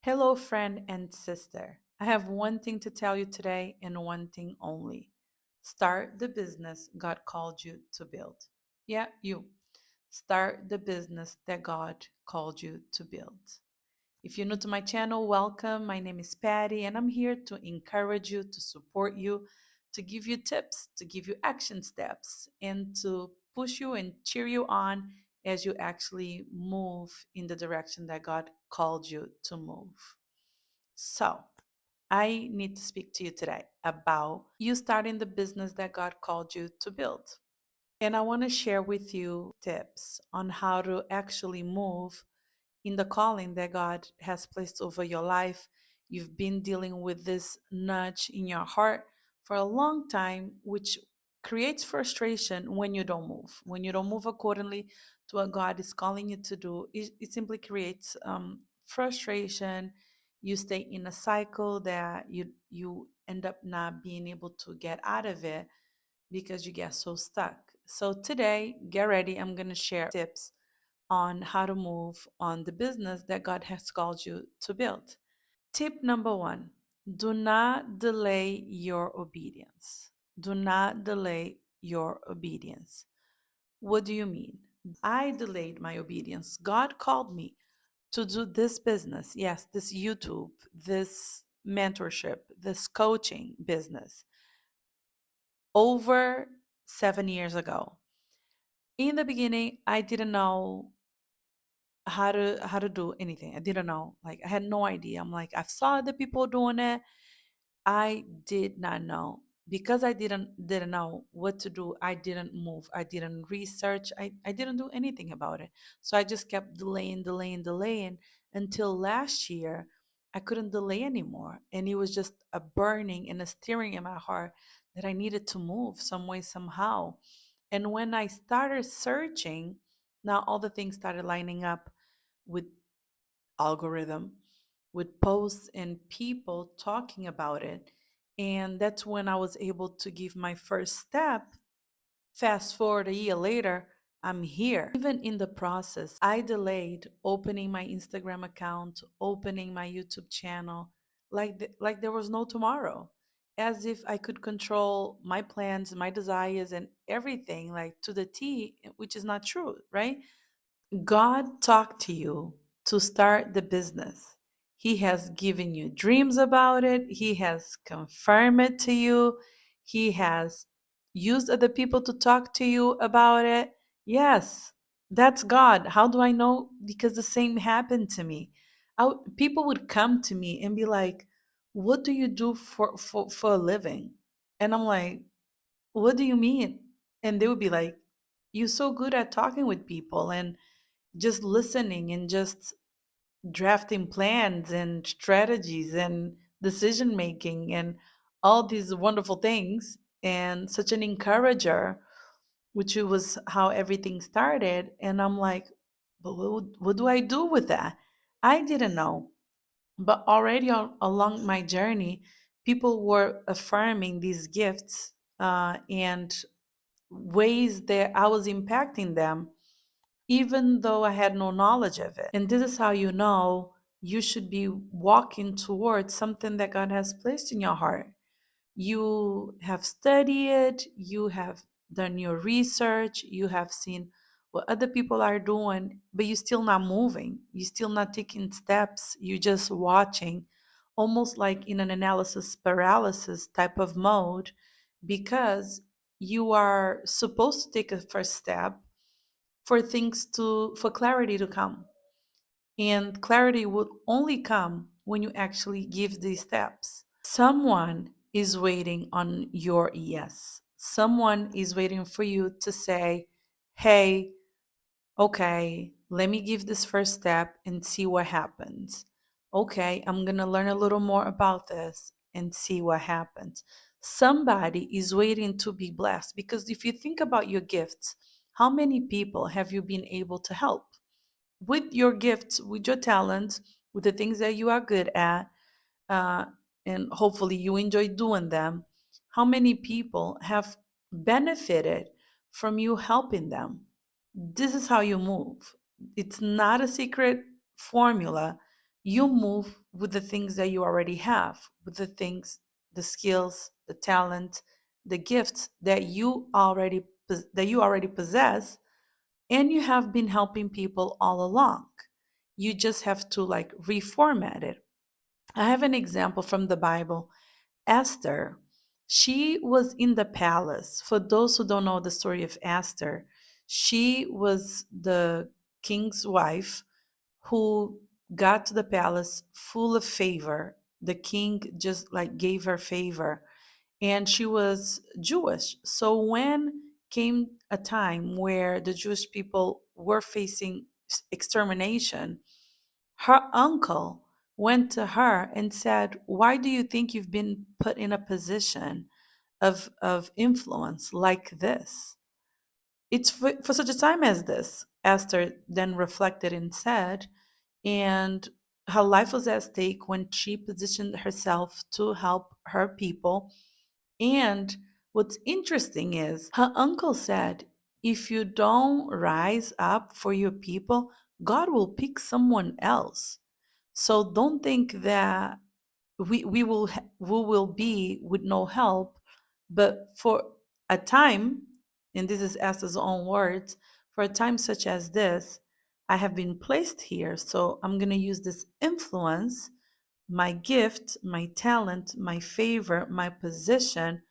Hello, friend and sister. I have one thing to tell you today and one thing only. Start the business God called you to build. Yeah, you. Start the business that God called you to build. If you're new to my channel, welcome. My name is Patty, and I'm here to encourage you, to support you, to give you tips, to give you action steps, and to push you and cheer you on as you actually move in the direction that God called you to move. So, I need to speak to you today about you starting the business that God called you to build. And I want to share with you tips on how to actually move in the calling that God has placed over your life. You've been dealing with this nudge in your heart for a long time, which creates frustration when you don't move. When you don't move accordingly to what God is calling you to do, it simply creates frustration. You stay in a cycle that you end up not being able to get out of it because you get so stuck. So today, get ready. I'm going to share tips on how to move on the business that God has called you to build. Tip number one, do not delay your obedience. Do not delay your obedience. What do you mean? I delayed my obedience. God called me to do this business. Yes, this YouTube, this mentorship, this coaching business over 7 years ago. In the beginning, I didn't know how to do anything. I didn't know. Like I had no idea. I'm like, I saw the people doing it. I did not know. Because I didn't know what to do, I didn't move. I didn't research. I didn't do anything about it. So I just kept delaying until last year I couldn't delay anymore. And it was just a burning and a stirring in my heart that I needed to move some way, somehow. And when I started searching, now all the things started lining up with algorithm, with posts and people talking about it. And that's when I was able to give my first step. Fast forward a year later, I'm here. Even in the process, I delayed opening my Instagram account, opening my YouTube channel, like there was no tomorrow, as if I could control my plans, my desires, and everything like to the T, which is not true, right? God talked to you to start the business. He has given you dreams about it. He has confirmed it to you. He has used other people to talk to you about it. Yes, that's God. How do I know? Because the same happened to me. People would come to me and be like, "What do you do for a living?" And I'm like, "What do you mean?" And they would be like, "You're so good at talking with people and just listening and just drafting plans and strategies and decision making and all these wonderful things and such an encourager, which was how everything started." And I'm like, but what do I do with that? I didn't know. But already along my journey, people were affirming these gifts and ways that I was impacting them even though I had no knowledge of it. And this is how you know you should be walking towards something that God has placed in your heart. You have studied, you have done your research, you have seen what other people are doing, but you're still not moving. You're still not taking steps. You're just watching, almost like in an analysis paralysis type of mode, because you are supposed to take a first step for clarity to come, and clarity would only come when you actually give these steps. Someone is waiting on your yes. Someone is waiting for you to say, hey, okay, let me give this first step and see what happens. Okay, I'm going to learn a little more about this and see what happens. Somebody is waiting to be blessed, because if you think about your gifts, how many people have you been able to help with your gifts, with your talents, with the things that you are good at, uh, and hopefully you enjoy doing them? How many people have benefited from you helping them? This is how you move. It's not a secret formula. You move with the things that you already have, with the things, the skills, the talent, the gifts that you already possess, and you have been helping people all along. You just have to like reformat it. I have an example from the Bible. Esther, she was in the palace. For those who don't know the story of Esther, she was the king's wife who got to the palace full of favor. The king just like gave her favor, and she was Jewish. So when came a time where the Jewish people were facing extermination, her uncle went to her and said, "Why do you think you've been put in a position of influence like this? It's for such a time as this." Esther then reflected and said, and her life was at stake when she positioned herself to help her people. And what's interesting is her uncle said, if you don't rise up for your people, God will pick someone else. So don't think that we will be with no help, but for a time, and this is Esther's own words, for a time such as this, I have been placed here. So I'm going to use this influence, my gift, my talent, my favor, my position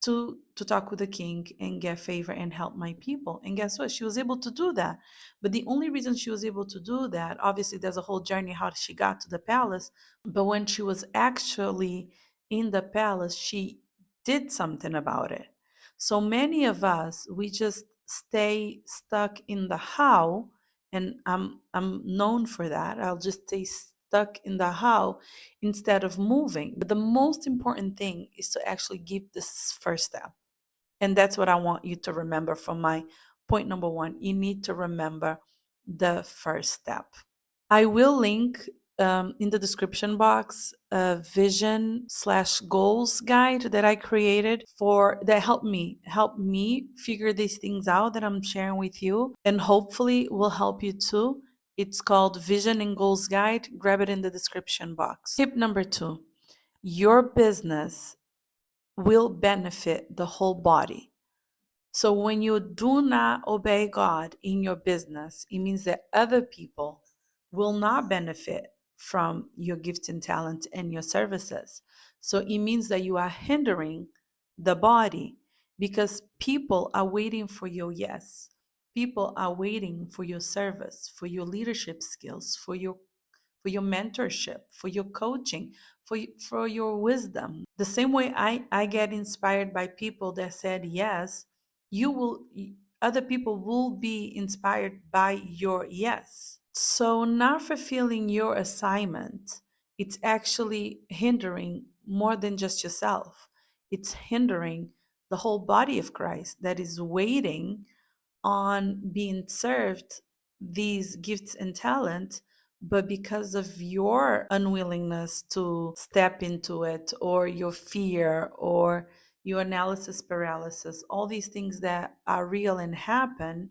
to talk with the king and get favor and help my people. And guess what? She was able to do that. But the only reason she was able to do that, obviously, there's a whole journey how she got to the palace. But when she was actually in the palace, she did something about it. So many of us, we just stay stuck in the how, and I'm known for that. I'll just stay stuck in the how instead of moving. But the most important thing is to actually give this first step. And that's what I want you to remember from my point number one. You need to remember the first step. I will link in the description box a vision/goals guide that I created for that help me figure these things out that I'm sharing with you, and hopefully will help you too. It's called Vision and Goals Guide. Grab it in the description box. Tip number two, your business will benefit the whole body. So when you do not obey God in your business, it means that other people will not benefit from your gifts and talents and your services. So it means that you are hindering the body because people are waiting for your yes. People are waiting for your service, for your leadership skills, for your mentorship, for your coaching, for your wisdom. The same way I get inspired by people that said yes, you will other people will be inspired by your yes. So not fulfilling your assignment, it's actually hindering more than just yourself. It's hindering the whole body of Christ that is waiting on being served these gifts and talents, but because of your unwillingness to step into it, or your fear, or your analysis paralysis, all these things that are real and happen,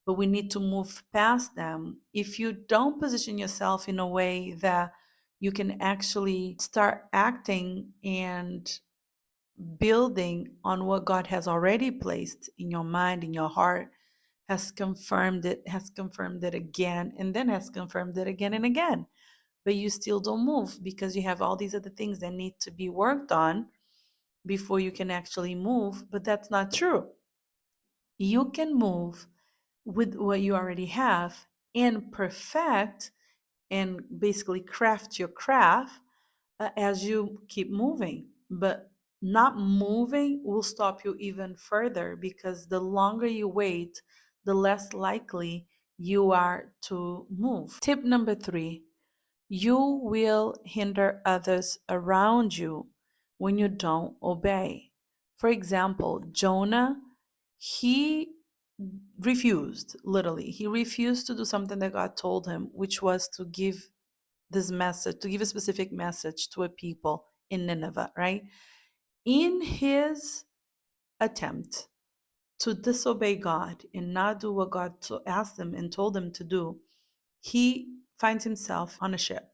but we need to move past them. If you don't position yourself in a way that you can actually start acting and building on what God has already placed in your mind, in your heart, has confirmed it again, and then has confirmed it again and again. But you still don't move because you have all these other things that need to be worked on before you can actually move. But that's not true. You can move with what you already have and perfect and basically craft your craft as you keep moving. But not moving will stop you even further because the longer you wait, the less likely you are to move. Tip number three, you will hinder others around you when you don't obey. For example, Jonah, he refused, literally, he refused to do something that God told him, which was to give this message, to give a specific message to a people in Nineveh, right? In his attempt to disobey God and not do what God asked him and told him to do, he finds himself on a ship.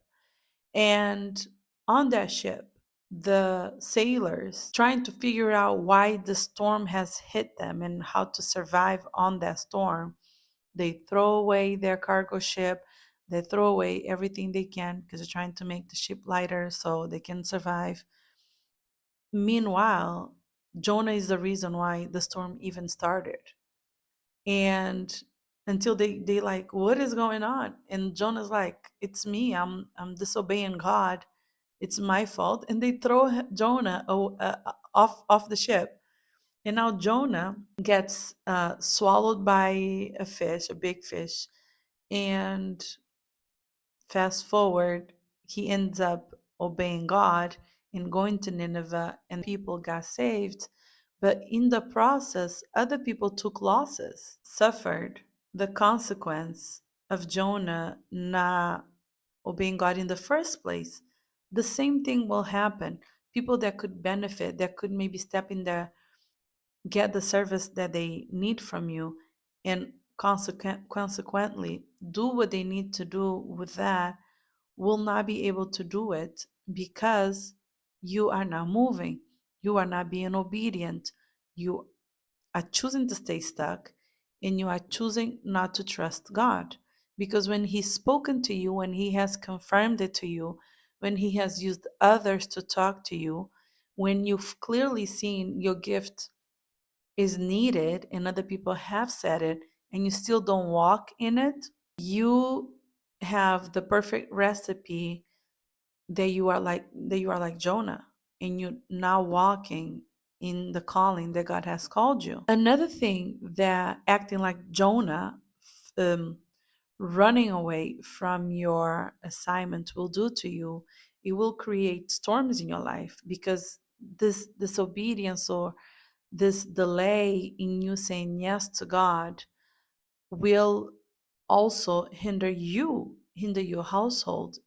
And on that ship, the sailors trying to figure out why the storm has hit them and how to survive on that storm. They throw away their cargo ship, they throw away everything they can because they're trying to make the ship lighter so they can survive. Meanwhile, Jonah is the reason why the storm even started. And until they like, what is going on? And Jonah's like, it's me. I'm disobeying God. It's my fault. And they throw Jonah off the ship. And now Jonah gets swallowed by a fish, a big fish. And fast forward, he ends up obeying God and going to Nineveh, and people got saved. But in the process, other people took losses, suffered the consequence of Jonah not obeying God in the first place. The same thing will happen. People that could benefit, that could maybe step in there, get the service that they need from you, and consequently do what they need to do with that, will not be able to do it because you are not moving. You are not being obedient. You are choosing to stay stuck, and you are choosing not to trust God. Because when He's spoken to you, when He has confirmed it to you, when He has used others to talk to you, when you've clearly seen your gift is needed and other people have said it and you still don't walk in it, you have the perfect recipe that you are like Jonah, and you're now walking in the calling that God has called you. Another thing that acting like Jonah, um, running away from your assignment will do to you, it will create storms in your life because this disobedience or this delay in you saying yes to God will also hinder your household,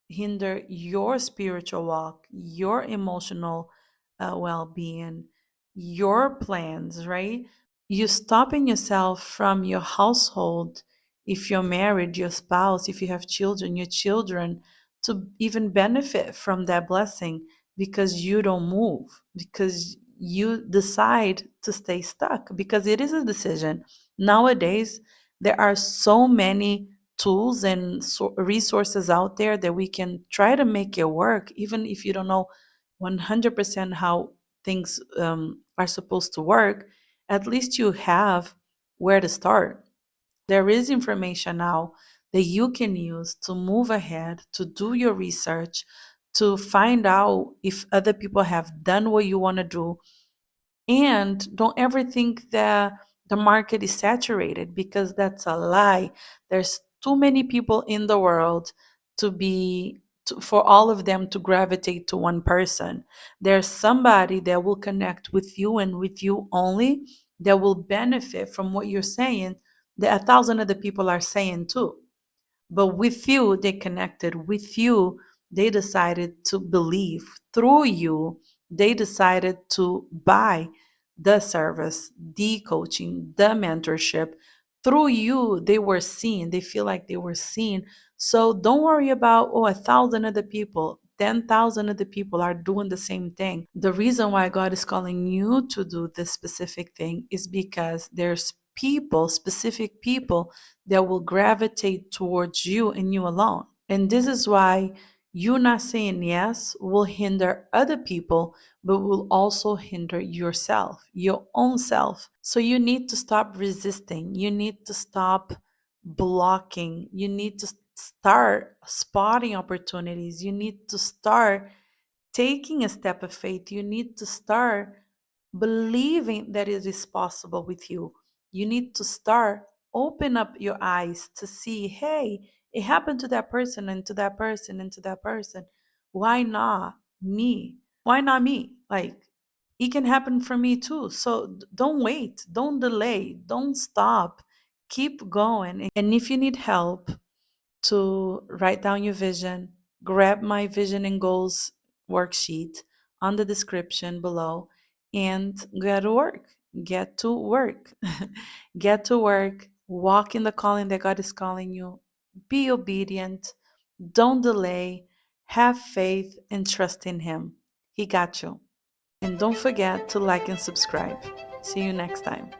hinder your spiritual walk, your emotional well being, your plans, right? You stopping yourself from your household, if you're married, your spouse, if you have children, your children, to even benefit from that blessing because you don't move, because you decide to stay stuck, because it is a decision. Nowadays, there are so many tools and resources out there that we can try to make it work, even if you don't know 100% how things are supposed to work. At least you have where to start. There is information now that you can use to move ahead, to do your research, to find out if other people have done what you want to do. And don't ever think that the market is saturated, because that's a lie. There's too many people in the world for all of them to gravitate to one person. There's somebody that will connect with you and with you only, that will benefit from what you're saying, that 1,000 other people are saying too. But with you, they connected. With you, they decided to believe. Through you, they decided to buy the service, the coaching, the mentorship. Through you, they were seen. They feel like they were seen. So don't worry about, 1,000 other people, 10,000 other people are doing the same thing. The reason why God is calling you to do this specific thing is because there's people, specific people, that will gravitate towards you and you alone. And this is why you not saying yes will hinder other people, but will also hinder yourself, your own self. So you need to stop resisting. You need to stop blocking. You need to start spotting opportunities. You need to start taking a step of faith. You need to start believing that it is possible with you. You need to start open up your eyes to see, hey, it happened to that person and to that person and to that person. Why not me? Why not me? Like, it can happen for me too. So don't wait, don't delay, don't stop. Keep going. And if you need help to write down your vision, grab my vision and goals worksheet on the description below and get to work. Get to work. Get to work. Walk in the calling that God is calling you. Be obedient. Don't delay. Have faith and trust in Him. He got you. And don't forget to like and subscribe. See you next time.